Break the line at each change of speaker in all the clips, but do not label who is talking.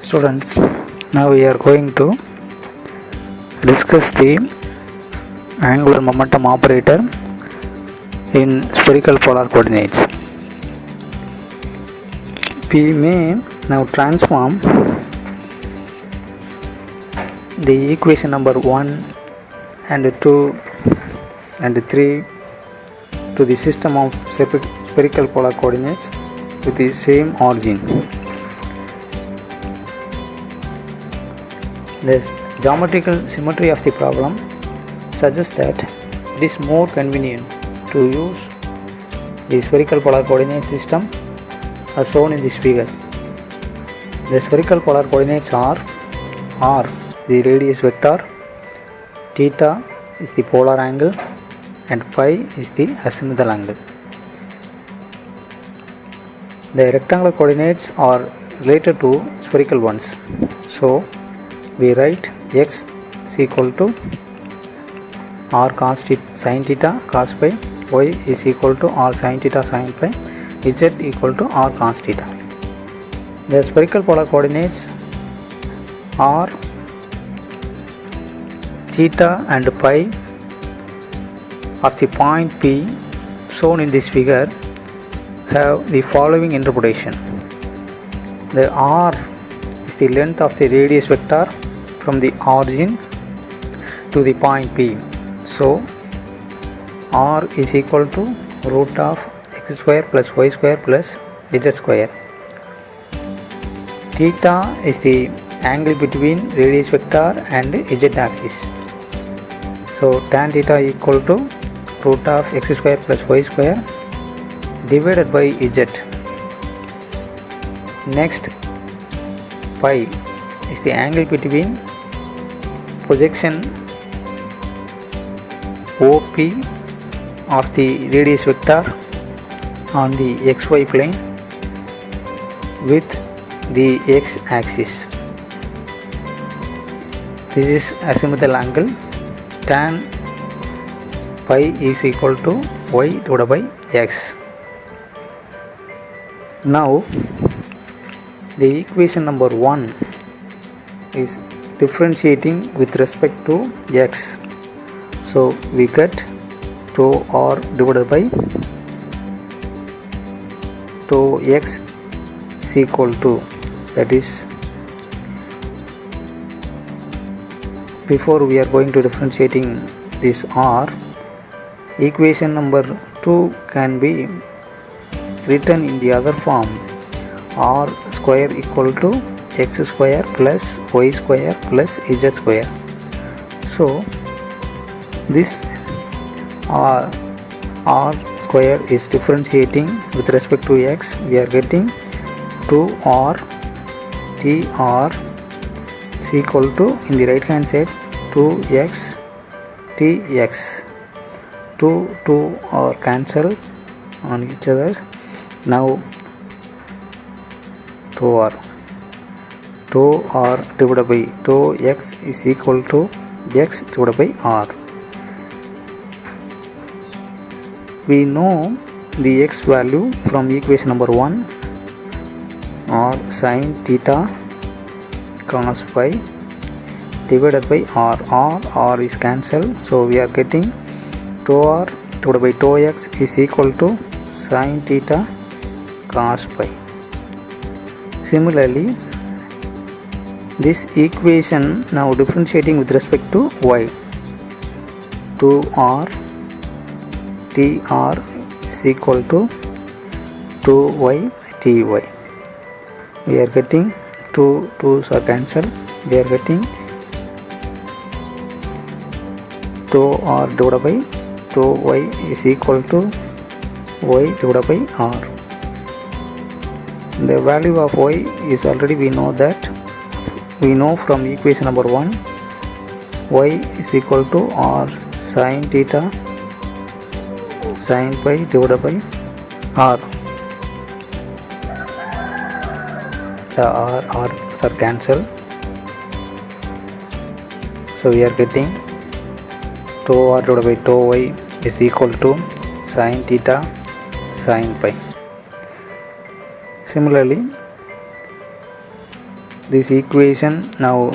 Students, now we are going to discuss the angular momentum operator in spherical polar coordinates. We may now transform the equation number 1 and 2 and 3 to the system of spherical polar coordinates with the same origin. The geometrical symmetry of the problem suggests that it is more convenient to use the spherical polar coordinate system as shown in this figure. The spherical polar coordinates are r, the radius vector, theta is the polar angle, and phi is the azimuthal angle. The rectangular coordinates are related to spherical ones. So we write x is equal to r cos sin theta cos phi, y is equal to r sin theta sin phi, z equal to r cos theta. The spherical polar coordinates are theta and phi of the point P shown in this figure have the following interpretation. The r is the length of the radius vector from the origin to the point P. So r is equal to root of x square plus y square plus z square. Theta is the angle between radius vector and z axis. So tan theta equal to root of x square plus y square divided by z. Next, phi is the angle between projection OP of the radius vector on the xy plane with the x axis. This is azimuthal angle. Tan phi is equal to y divided by x. Now the equation number 1 is differentiating with respect to x. So we get 2r divided by 2x is equal to, that is, before we are going to differentiating this r, equation number 2 can be written in the other form, r square equal to x square plus y square plus z square. So this r square is differentiating with respect to x. We are getting 2r tr is equal to, in the right hand side, 2x tx. 2 are cancelled on each other. Now 2r divided by 2x is equal to x divided by r. We know the x value from equation number 1, r sin theta cos phi divided by r is cancelled, so we are getting 2r divided by 2x is equal to sin theta cos phi. Similarly, this equation now differentiating with respect to y, 2r tr is equal to 2y ty. We are getting 2's are cancelled. We are getting 2r divided by 2y is equal to y divided by r. The value of y is already we know from equation number 1, y is equal to r sin theta sin phi divided by r. The r are cancelled, so we are getting 2r divided by 2y is equal to sin theta sin pi. Similarly, this equation now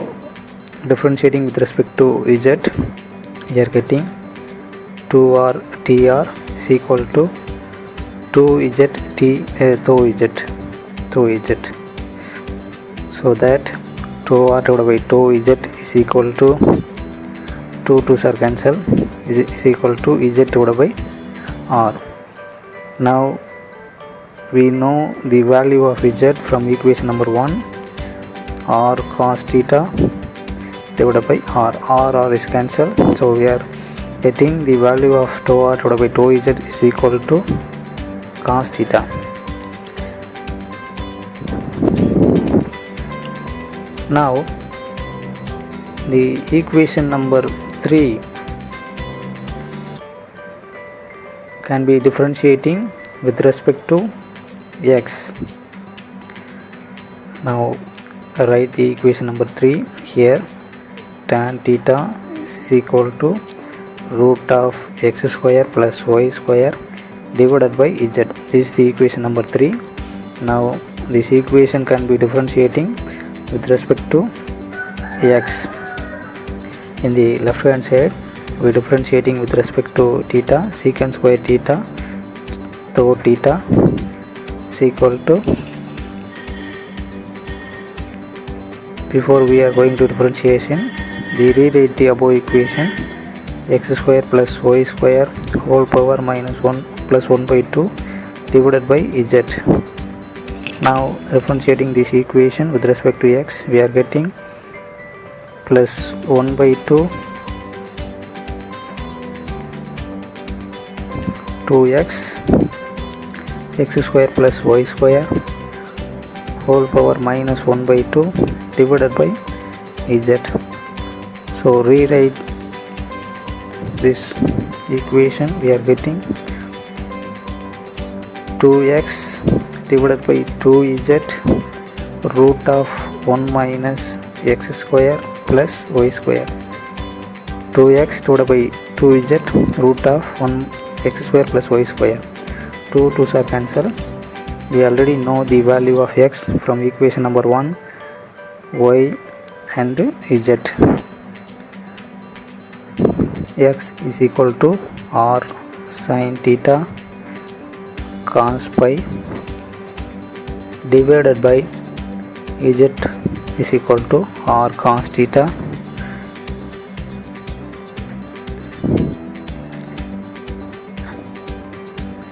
differentiating with respect to z, we are getting 2r tr is equal to 2z t tau z. So that 2r divided by tau z is equal to 2 2's are cancel, is equal to z divided by r. Now we know the value of z from equation number 1, r cos theta divided by r is cancelled, so we are getting the value of tau r divided by tau z is equal to cos theta. Now the equation number 3 can be differentiating with respect to x. Now write the equation number 3 here. Tan theta is equal to root of x square plus y square divided by z. This is the equation number 3. Now this equation can be differentiating with respect to x. In the left hand side we are differentiating with respect to theta, secant square theta tau theta is equal to, before we are going to differentiation, we rewrite the above equation x square plus y square whole power minus 1 plus 1 by 2 divided by z. Now differentiating this equation with respect to x, we are getting plus 1 by 2 2x x square plus y square whole power minus 1 by 2 divided by z. So rewrite this equation, we are getting 2x divided by 2z root of 1 minus x square plus y square, 2x divided by 2z root of 1 x square plus y square, 2 2's are cancelled. We already know the value of x from equation number 1, y and z. X is equal to r sin theta cos pi divided by z is equal to r cos theta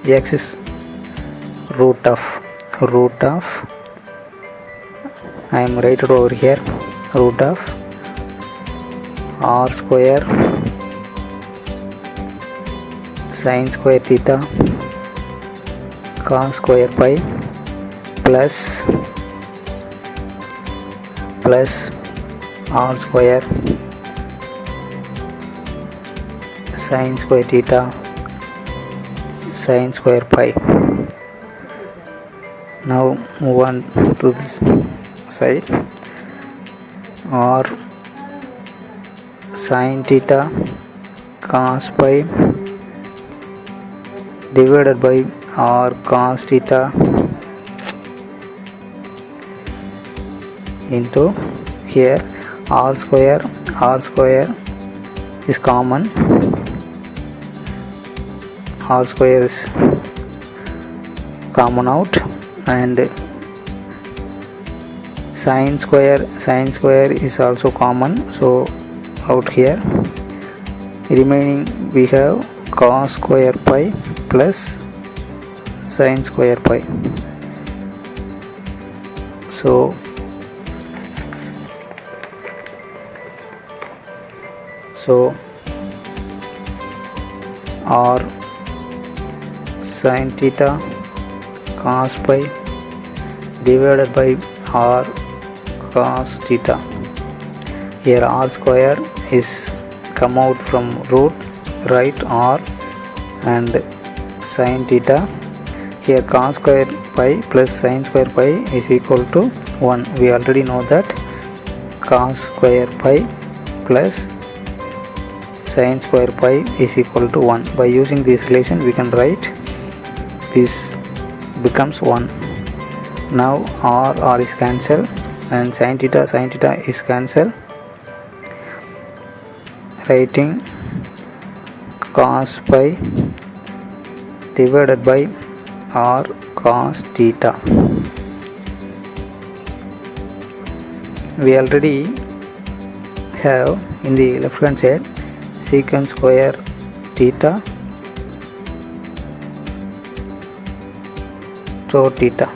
x is root of I am writing over here root of r square sin square theta cos square pi plus r square sin square theta sin square pi. Now move on to this side, r sin theta cos pi divided by r cos theta into here r square is common, r square is common out, and sin square is also common, so out here remaining we have cos square pi plus sin square pi. So r sin theta cos pi divided by r cos theta. Here r square is come out from root, right r and sin theta. Here cos square pi plus sin square pi is equal to 1. We already know that cos square pi plus sin square pi is equal to 1. By using this relation we can write this becomes 1. Now r is cancelled and sin theta is cancelled. Writing cos pi divided by r cos theta. We already have in the left hand side secant square theta to theta.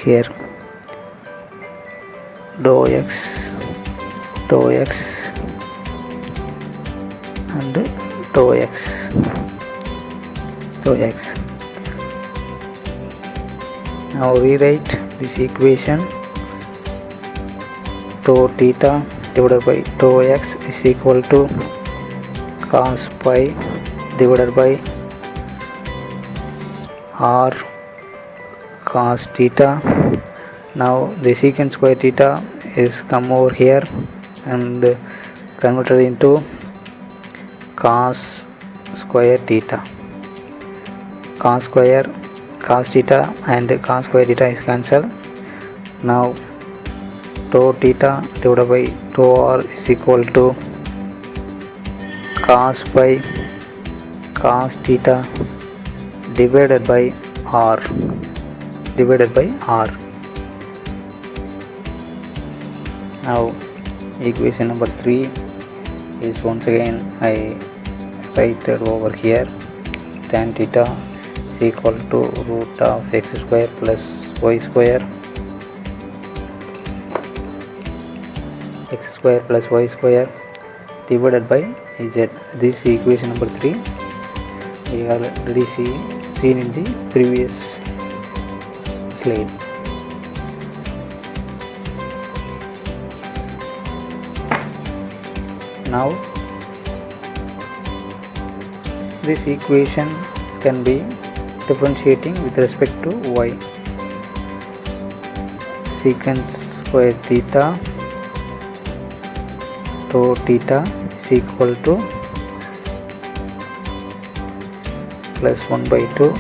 Here dou x and dou x. Now rewrite this equation. Dou theta divided by dou x is equal to cos pi divided by r cos theta. Now the secant square theta is come over here and converted into cos square theta. Cos theta and cos square theta is cancelled. Now dou theta divided by dou r is equal to cos pi cos theta divided by r. Now equation number 3 is once again I write it over here. Tan theta is equal to root of x square plus y square. X square plus y square divided by z. This is equation number 3. We have already seen in the previous slide. Now this equation can be differentiating with respect to y. Secant square theta to theta is equal to plus 1 by 2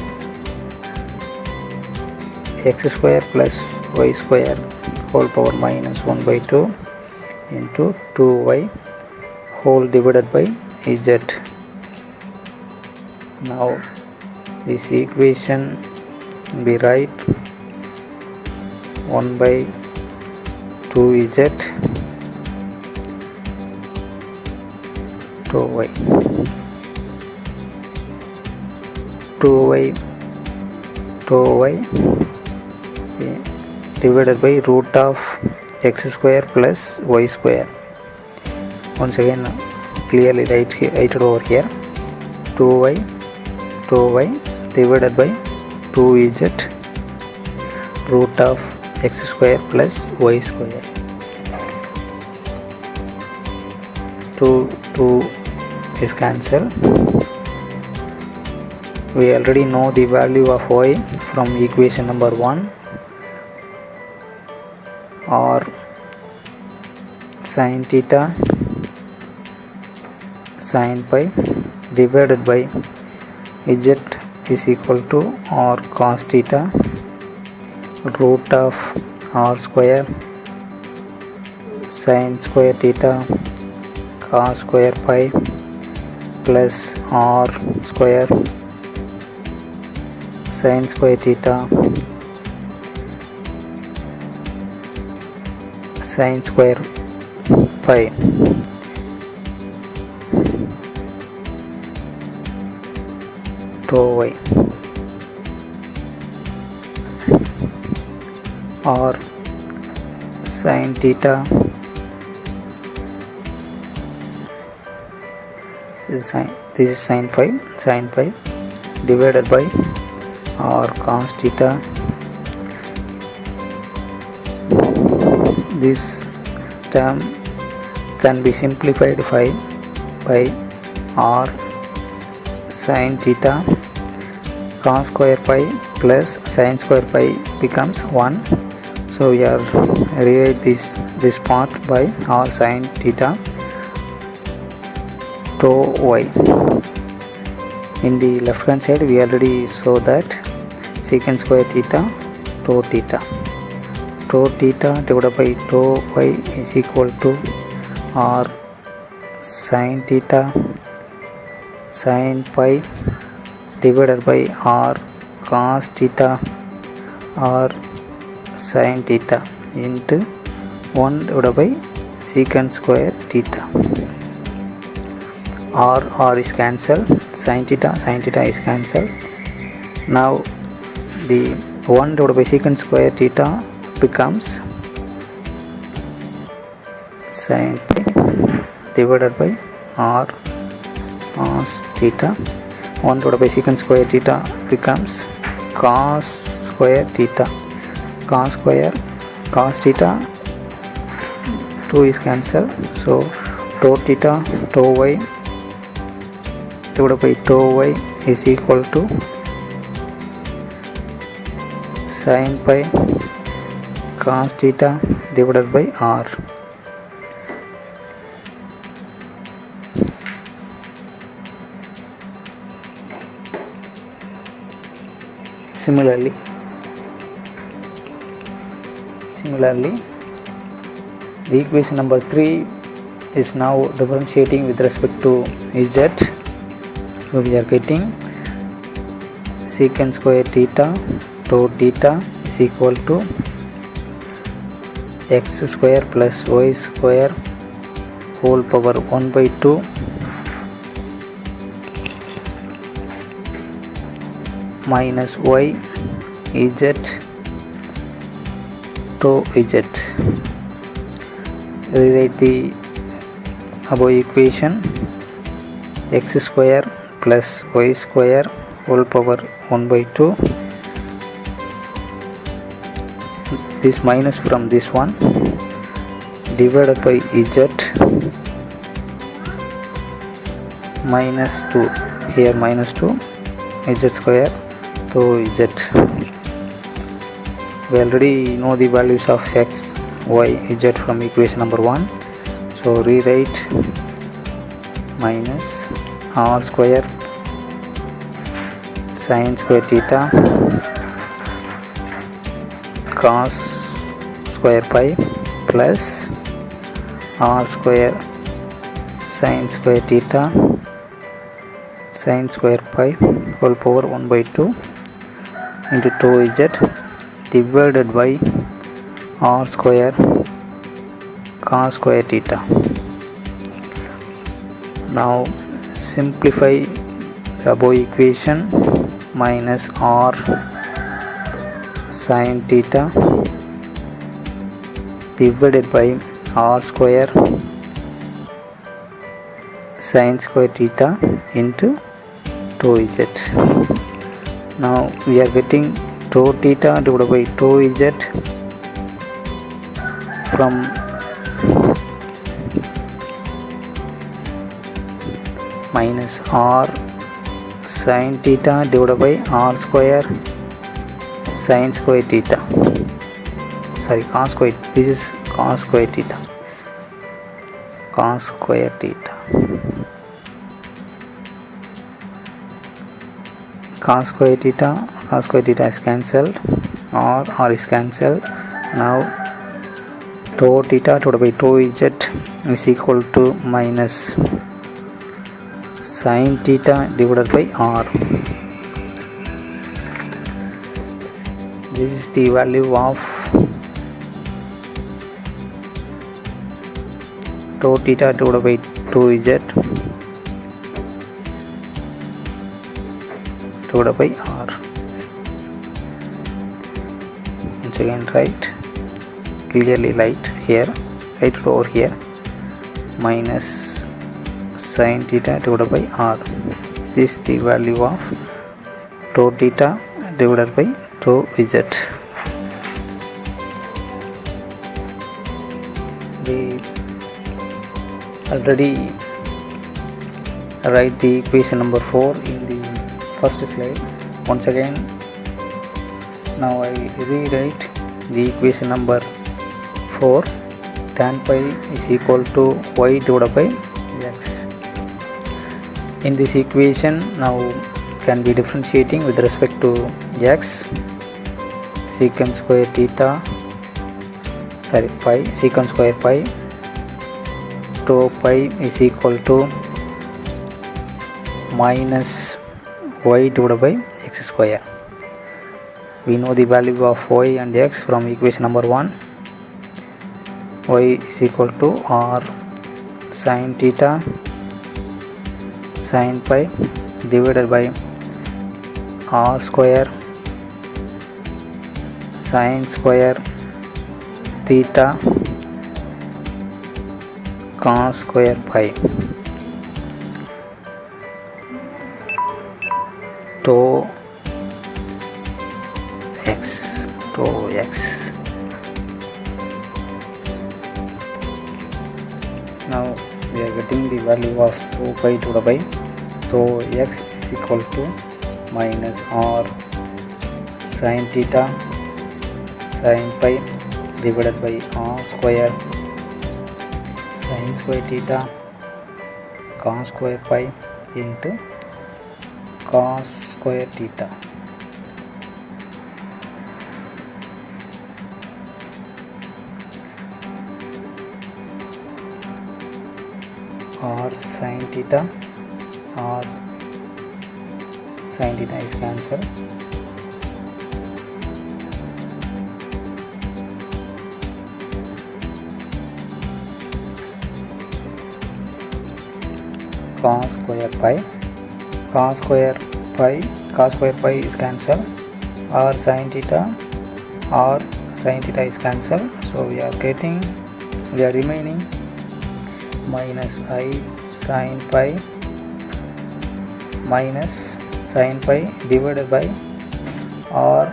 x square plus y square whole power minus 1 by 2 into 2y whole divided by z. Now this equation will be right 1 by 2z 2y divided by root of x square plus y square. Once again clearly write over here 2y divided by 2z root of x square plus y square. 2 is cancelled. We already know the value of y from equation number 1, or sin theta sin pi divided by z is equal to r cos theta root of r square sin square theta cos square pi plus r square sin square theta sin square pi to y, or sin theta this is sin pi divided by r cos theta. This term can be simplified by r sin theta cos square pi plus sin square pi becomes 1. So we are rewrite this part by r sin theta to y. In the left hand side we already saw that secant square theta to theta. tau theta divided by tau y is equal to r sin theta sin pi divided by r cos theta r sin theta into 1 divided by secant square theta. R is cancelled, sin theta is cancelled. Now the 1 divided by secant square theta becomes sin pi divided by r cos theta. 1 divided by secant square theta becomes cos square theta. Cos theta 2 is cancelled, so tau theta tau y divided by tau y is equal to sin pi cos theta divided by r. Similarly, the equation number 3 is now differentiating with respect to z. So we are getting secant square theta tau theta is equal to x square plus y square whole power 1 by 2 minus y z tau z. Rewrite the above equation: x square plus y square whole power 1 by 2, this minus from this one, divided by z minus 2, here minus 2, z square to z. We already know the values of x, y, z from equation number 1, so rewrite minus r square sin square theta cos square pi plus r square sin square theta sin square pi whole power 1 by 2 into tau z divided by r square cos square theta. Now simplify the above equation: minus r sin theta divided by r square sin square theta into tau z. Now we are getting tau theta divided by tau z from minus r sin theta divided by r square sin square theta, sorry, cos square, this is cos square theta, cos square theta is cancelled, r is cancelled. Now tau theta divided by tau z is equal to minus sin theta divided by r. This is the value of tau theta divided by tau z divided by r. Once again write clearly, write it over here, minus sin theta divided by r. This is the value of tau theta divided by tau z. We already write the equation number 4 in the first slide. Once again, now I rewrite the equation number 4: tan pi is equal to y divided by x. In this equation now can be differentiating with respect to x, secant square theta pi secant square pi 2 pi is equal to minus y divided by x square. We know the value of y and x from equation number 1. Y is equal to r sin theta sin pi divided by r square sin square theta cos square pi 2x. Now we are getting the value of 2 pi divided by, so x is equal to minus r sin theta sin pi divided by r square sin square theta cos square pi into cos square theta. R sin theta is cancelled. Cos square pi is cancelled. R sin theta is cancelled. So we are remaining minus I sin pi minus sin pi divided by r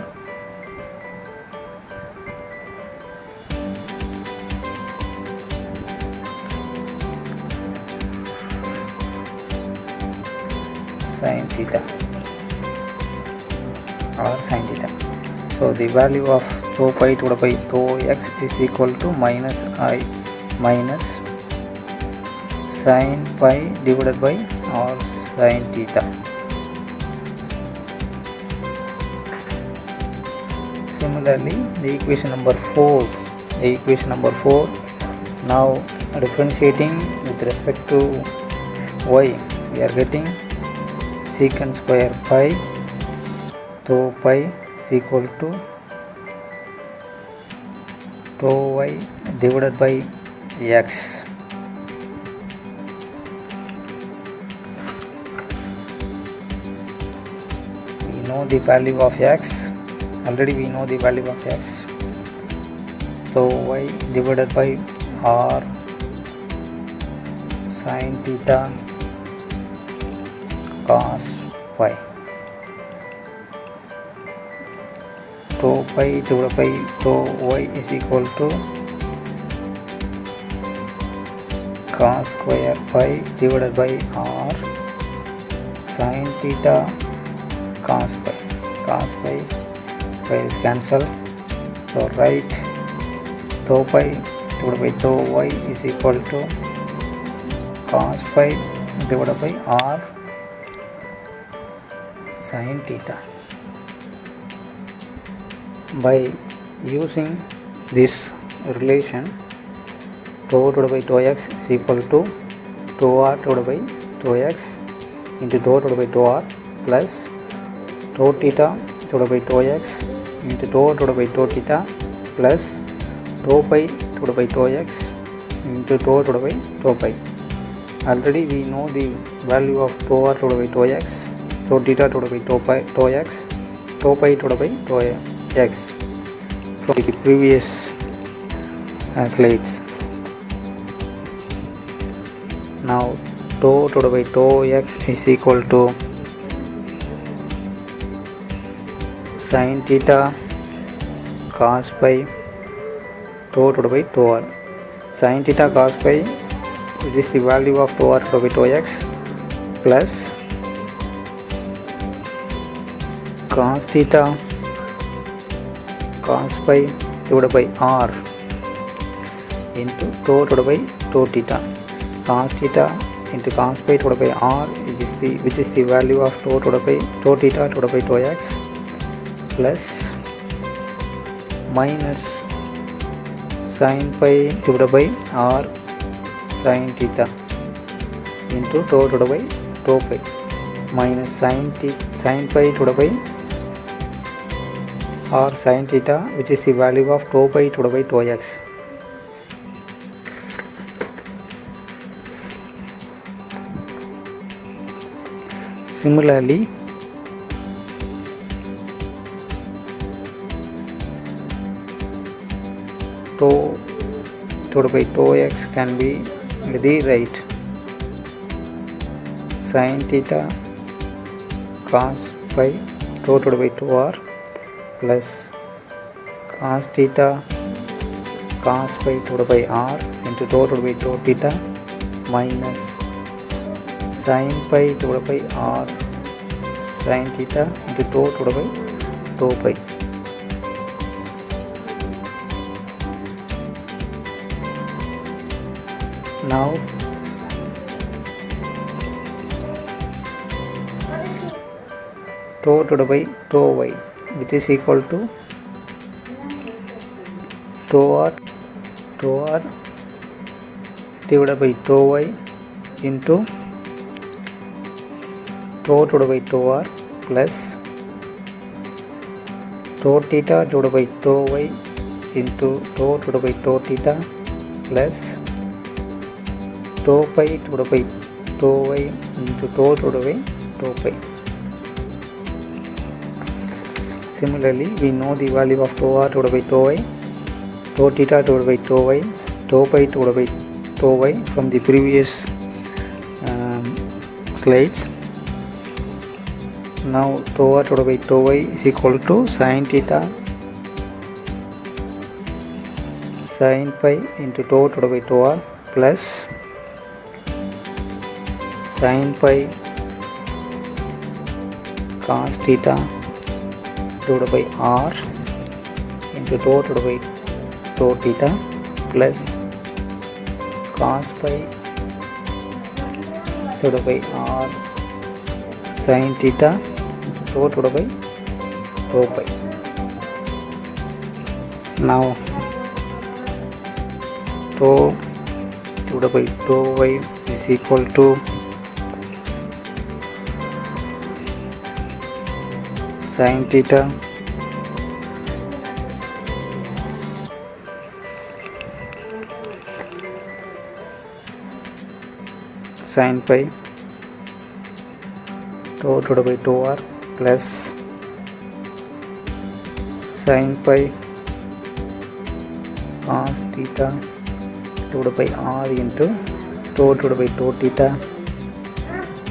sin theta. So the value of 2 pi divided by 2x is equal to minus I minus sin pi divided by r sin theta. Similarly, the equation number 4. Now differentiating with respect to y, we are getting secant square pi 2 pi is equal to 2y divided by x. We know the value of x. Already we know the value of x. So y divided by r sin theta cos pi 2 pi divided by 2y is equal to cos square pi divided by r sin theta cos pi is cancelled. So write 2 pi divided by 2y is equal to cos pi divided by r sin theta. By using this relation, 2 divided by 2x is equal to 2r divided by 2x into 2 divided by 2r plus 2 theta divided by 2x into 2 divided by 2 theta plus 2 pi divided by 2x into 2 divided by 2 pi. Already we know the value of 2r divided by 2x, 2 theta divided by 2x, 2 pi divided by 2x from the previous slides. Now 2 divided by 2x is equal to sin theta cos pi 2 divided by 2r. Sin theta cos pi, which is the value of 2r divided by 2x, plus cos theta cos pi divided by r into 2 divided by 2 theta. Cos theta into cos pi divided by r, which is the value of 2 divided by 2 theta divided by 2x, plus minus sin pi divided by r sin theta into tau divided by tau pi minus sin pi divided by r sin theta, which is the value of tau pi divided by tau x. Similarly, tau divided by tau x can be rewrite sin theta cos pi tau divided by tau r plus cos theta cos pi divided by r into tau divided by tau theta minus sin pi divided by r sin theta into tau divided by tau pi. Now tau divided by tau y, which is equal to tau r divided by tau y into tau divided by tau r plus tau theta divided by tau y into tau divided by tau theta plus tau pi divided by tau y into tau divided by tau pi. Similarly, we know the value of tau r divided by tau y, tau theta divided by tau y, tau pi divided by tau y from the previous slides. Now tau r divided by tau y is equal to sin theta sin pi into tau divided by tau r plus sin pi cos theta divided by r into tau divided by tau theta plus cos pi divided by r sin theta into tau divided by tau pi. Now tau divided by tau y is equal to sin theta sin pi tau divided by tau r plus sin pi cos theta divided by r into tau divided by tau theta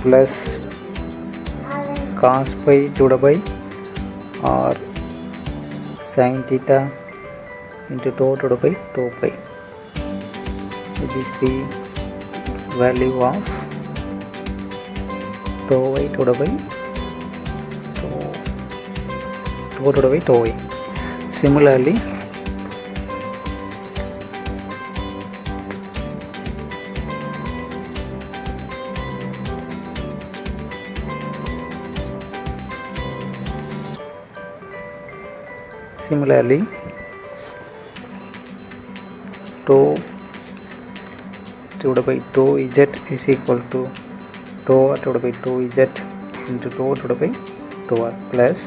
plus cos pi divided by r sin theta into tau divided by tau pi, which is the value of tau y divided by tau divided by tau y. Similarly, tau divided by tau z is equal to tau r divided by tau z into tau divided by tau r plus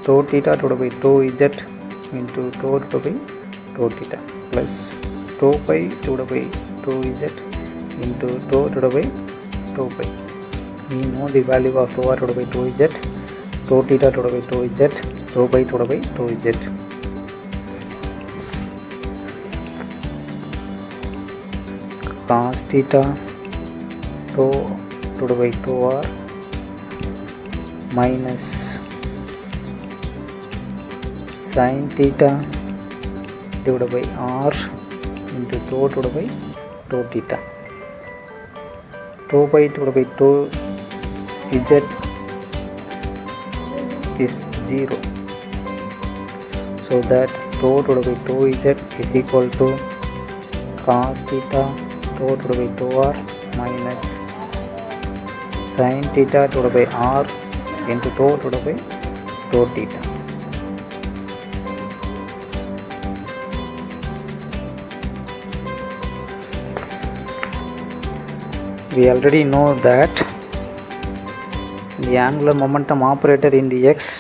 tau theta divided by tau z into tau divided by tau theta plus tau pi divided by tau z into tau divided by tau pi. We know the value of tau r divided by tau z, tau theta divided by tau z, tau pi divided by tau z. Cos theta tau divided by tau r minus sin theta divided by r into tau divided by tau theta. Tau pi divided by tau z is 0, so that tau divided by tau z is equal to cos theta tau divided by tau r minus sin theta divided by r into tau divided by tau theta. we already know that the angular momentum operator in the x